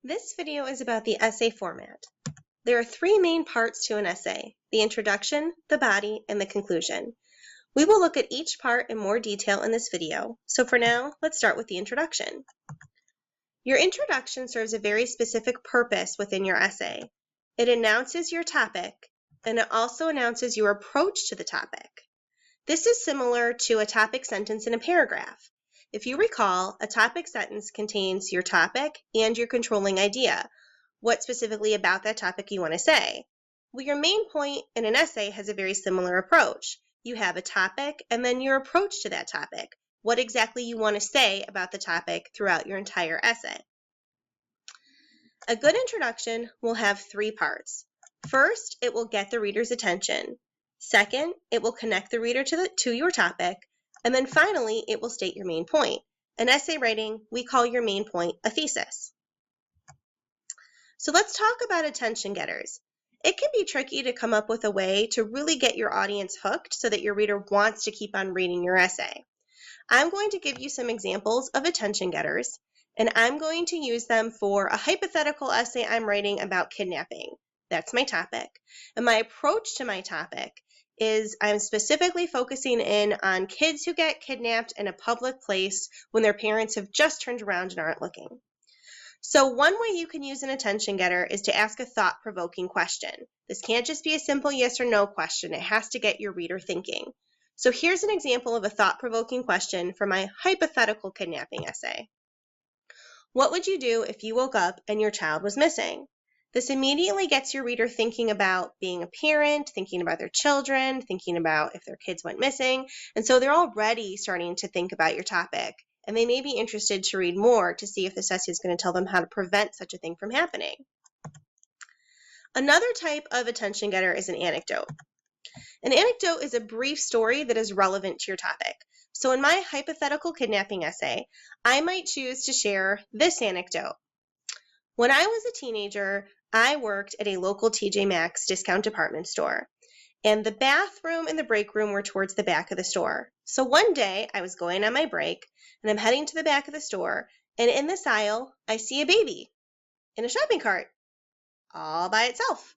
This video is about the essay format. There are three main parts to an essay: the introduction, the body, and the conclusion. We will look at each part in more detail in this video, so for now, let's start with the introduction. Your introduction serves a very specific purpose within your essay. It announces your topic, and it also announces your approach to the topic. This is similar to a topic sentence in a paragraph. If you recall, a topic sentence contains your topic and your controlling idea, what specifically about that topic you want to say. Well, your main point in an essay has a very similar approach. You have a topic and then your approach to that topic, what exactly you want to say about the topic throughout your entire essay. A good introduction will have three parts. First, it will get the reader's attention. Second, it will connect the reader to your topic. And then finally, it will state your main point. In essay writing, we call your main point a thesis. So let's talk about attention getters. It can be tricky to come up with a way to really get your audience hooked so that your reader wants to keep on reading your essay. I'm going to give you some examples of attention getters, and I'm going to use them for a hypothetical essay I'm writing about kidnapping. That's my topic. And my approach to my topic is I'm specifically focusing in on kids who get kidnapped in a public place when their parents have just turned around and aren't looking. So one way you can use an attention getter is to ask a thought-provoking question. This can't just be a simple yes or no question. It has to get your reader thinking. So here's an example of a thought-provoking question for my hypothetical kidnapping essay. What would you do if you woke up and your child was missing? This immediately gets your reader thinking about being a parent, thinking about their children, thinking about if their kids went missing, and so they're already starting to think about your topic, and they may be interested to read more to see if this essay is going to tell them how to prevent such a thing from happening. Another type of attention getter is an anecdote. An anecdote is a brief story that is relevant to your topic. So in my hypothetical kidnapping essay, I might choose to share this anecdote. When I was a teenager, I worked at a local TJ Maxx discount department store, and the bathroom and the break room were towards the back of the store. So one day, I was going on my break, and I'm heading to the back of the store, and in this aisle, I see a baby in a shopping cart, all by itself.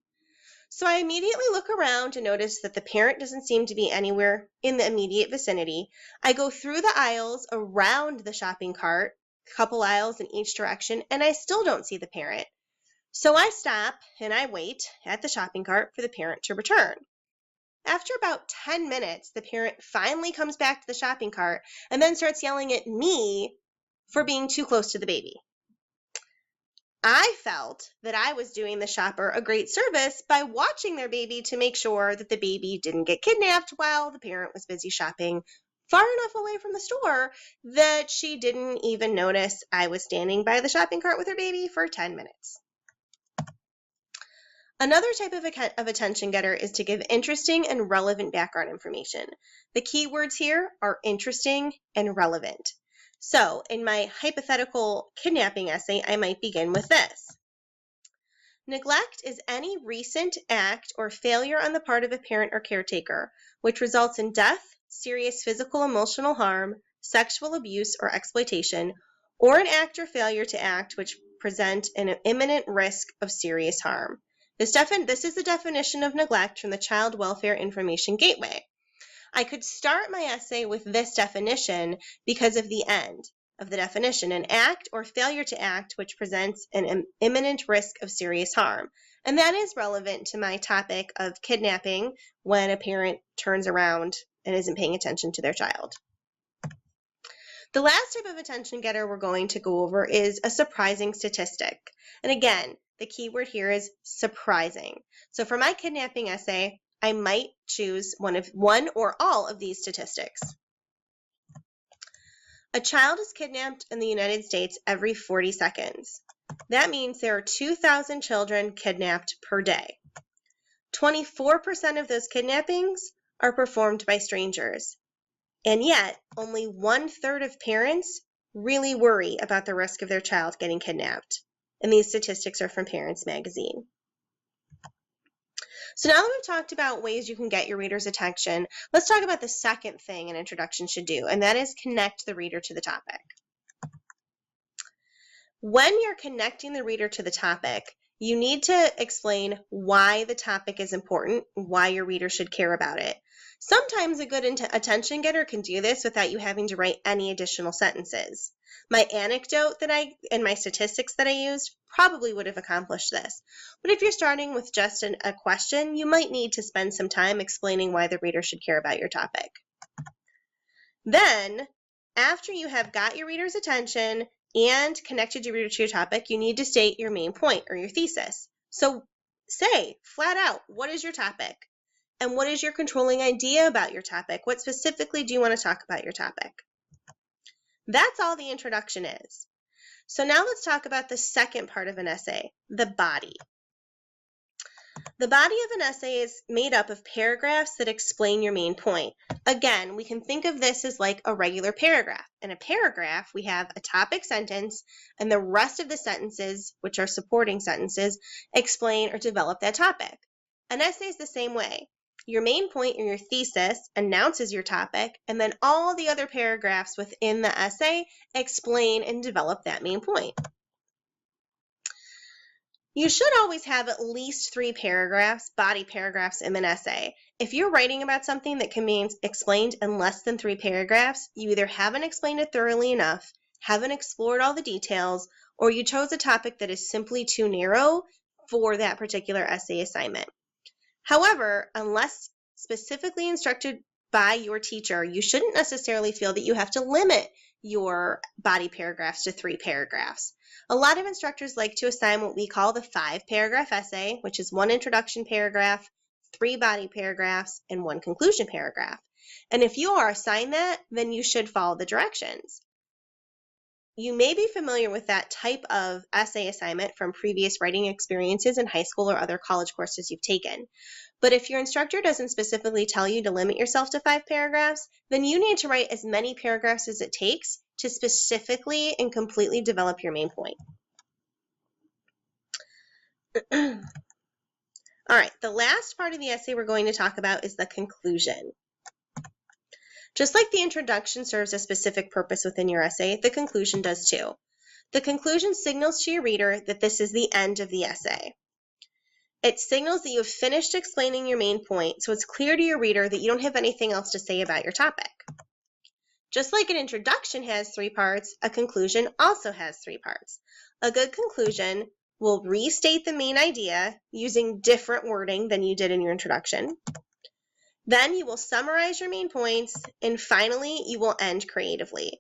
So I immediately look around and notice that the parent doesn't seem to be anywhere in the immediate vicinity. I go through the aisles around the shopping cart, a couple aisles in each direction, and I still don't see the parent. So I stop and I wait at the shopping cart for the parent to return. After about 10 minutes, the parent finally comes back to the shopping cart and then starts yelling at me for being too close to the baby. I felt that I was doing the shopper a great service by watching their baby to make sure that the baby didn't get kidnapped while the parent was busy shopping far enough away from the store that she didn't even notice I was standing by the shopping cart with her baby for 10 minutes. Another type of attention getter is to give interesting and relevant background information. The key words here are interesting and relevant. So in my hypothetical kidnapping essay, I might begin with this. Neglect is any recent act or failure on the part of a parent or caretaker, which results in death, serious physical, emotional harm, sexual abuse or exploitation, or an act or failure to act which present an imminent risk of serious harm. This is the definition of neglect from the Child Welfare Information Gateway. I could start my essay with this definition because of the end of the definition, an act or failure to act which presents an imminent risk of serious harm. And that is relevant to my topic of kidnapping when a parent turns around and isn't paying attention to their child. The last type of attention getter we're going to go over is a surprising statistic. And again, the key word here is surprising. So for my kidnapping essay, I might choose one or all of these statistics. A child is kidnapped in the United States every 40 seconds. That means there are 2,000 children kidnapped per day. 24% of those kidnappings are performed by strangers. And yet, only 1/3 of parents really worry about the risk of their child getting kidnapped. And these statistics are from Parents Magazine. So now that we've talked about ways you can get your reader's attention, let's talk about the second thing an introduction should do, and that is connect the reader to the topic. When you're connecting the reader to the topic, you need to explain why the topic is important, why your reader should care about it. Sometimes a good attention getter can do this without you having to write any additional sentences. My anecdote and my statistics that I used probably would have accomplished this. But if you're starting with just a question, you might need to spend some time explaining why the reader should care about your topic. Then, after you have got your reader's attention and connected your reader to your topic, you need to state your main point or your thesis. So say flat out, what is your topic? And what is your controlling idea about your topic? What specifically do you want to talk about your topic? That's all the introduction is. So now let's talk about the second part of an essay, the body. The body of an essay is made up of paragraphs that explain your main point. Again, we can think of this as like a regular paragraph. In a paragraph, we have a topic sentence, and the rest of the sentences, which are supporting sentences, explain or develop that topic. An essay is the same way. Your main point or your thesis announces your topic, and then all the other paragraphs within the essay explain and develop that main point. You should always have at least 3 paragraphs, body paragraphs, in an essay. If you're writing about something that can be explained in less than 3 paragraphs, you either haven't explained it thoroughly enough, haven't explored all the details, or you chose a topic that is simply too narrow for that particular essay assignment. However, unless specifically instructed by your teacher, you shouldn't necessarily feel that you have to limit your body paragraphs to 3 paragraphs. A lot of instructors like to assign what we call the 5-paragraph essay, which is 1 introduction paragraph, 3 body paragraphs, and 1 conclusion paragraph. And if you are assigned that, then you should follow the directions. You may be familiar with that type of essay assignment from previous writing experiences in high school or other college courses you've taken. But if your instructor doesn't specifically tell you to limit yourself to 5 paragraphs, then you need to write as many paragraphs as it takes to specifically and completely develop your main point. All right, the last part of the essay we're going to talk about is the conclusion. Just like the introduction serves a specific purpose within your essay, the conclusion does too. The conclusion signals to your reader that this is the end of the essay. It signals that you have finished explaining your main point, so it's clear to your reader that you don't have anything else to say about your topic. Just like an introduction has 3 parts, a conclusion also has 3 parts. A good conclusion will restate the main idea using different wording than you did in your introduction. Then you will summarize your main points, and finally, you will end creatively.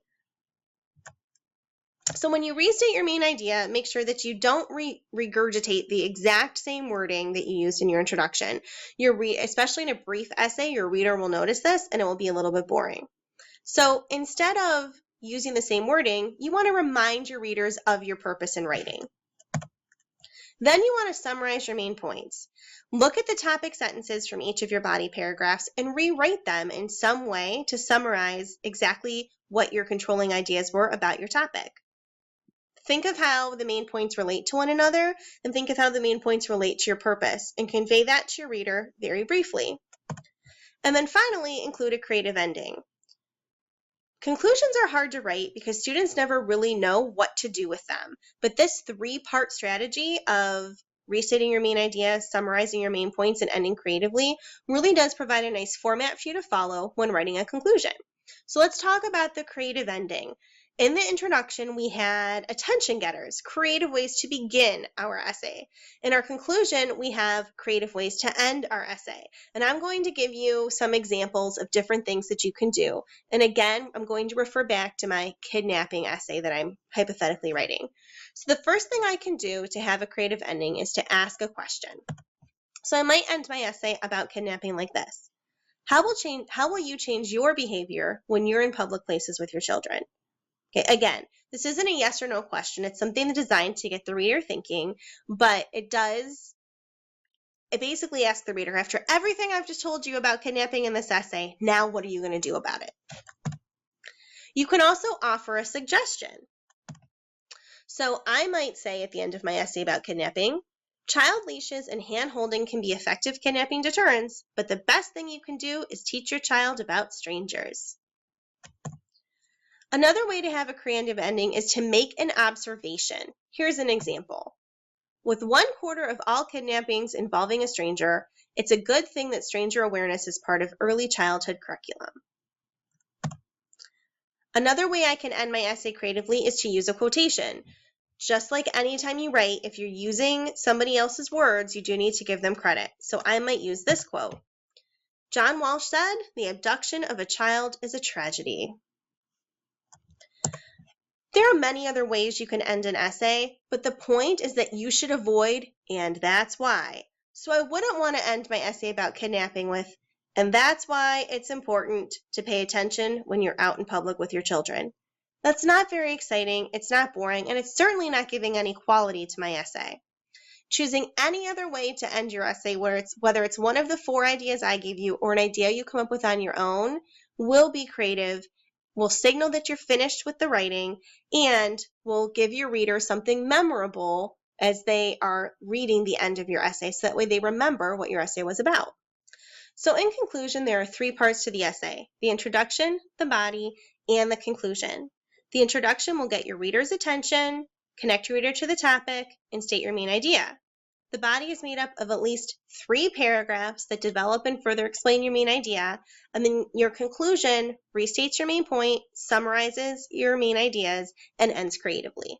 So when you restate your main idea, make sure that you don't regurgitate the exact same wording that you used in your introduction. Especially in a brief essay, your reader will notice this, and it will be a little bit boring. So instead of using the same wording, you want to remind your readers of your purpose in writing. Then you want to summarize your main points. Look at the topic sentences from each of your body paragraphs and rewrite them in some way to summarize exactly what your controlling ideas were about your topic. Think of how the main points relate to one another, and think of how the main points relate to your purpose, and convey that to your reader very briefly. And then finally, include a creative ending. Conclusions are hard to write because students never really know what to do with them. But this 3-part strategy of restating your main idea, summarizing your main points, and ending creatively really does provide a nice format for you to follow when writing a conclusion. So let's talk about the creative ending. In the introduction, we had attention getters, creative ways to begin our essay. In our conclusion, we have creative ways to end our essay. And I'm going to give you some examples of different things that you can do. And again, I'm going to refer back to my kidnapping essay that I'm hypothetically writing. So the first thing I can do to have a creative ending is to ask a question. So I might end my essay about kidnapping like this. How will you change your behavior when you're in public places with your children? Okay, again, this isn't a yes or no question. It's something designed to get the reader thinking, but it basically asks the reader, after everything I've just told you about kidnapping in this essay, now what are you going to do about it? You can also offer a suggestion. So I might say at the end of my essay about kidnapping, child leashes and hand-holding can be effective kidnapping deterrents, but the best thing you can do is teach your child about strangers. Another way to have a creative ending is to make an observation. Here's an example. With 1/4 of all kidnappings involving a stranger, it's a good thing that stranger awareness is part of early childhood curriculum. Another way I can end my essay creatively is to use a quotation. Just like anytime you write, if you're using somebody else's words, you do need to give them credit. So I might use this quote. John Walsh said, "The abduction of a child is a tragedy." There are many other ways you can end an essay, but the point is that you should avoid, "and that's why." So I wouldn't want to end my essay about kidnapping with, "and that's why it's important to pay attention when you're out in public with your children." That's not very exciting, it's not boring, and it's certainly not giving any quality to my essay. Choosing any other way to end your essay, whether it's one of the 4 ideas I gave you or an idea you come up with on your own, will be creative, will signal that you're finished with the writing, and will give your reader something memorable as they are reading the end of your essay, so that way they remember what your essay was about. So in conclusion, there are 3 parts to the essay: the introduction, the body, and the conclusion. The introduction will get your reader's attention, connect your reader to the topic, and state your main idea. The body is made up of at least 3 paragraphs that develop and further explain your main idea, and then your conclusion restates your main point, summarizes your main ideas, and ends creatively.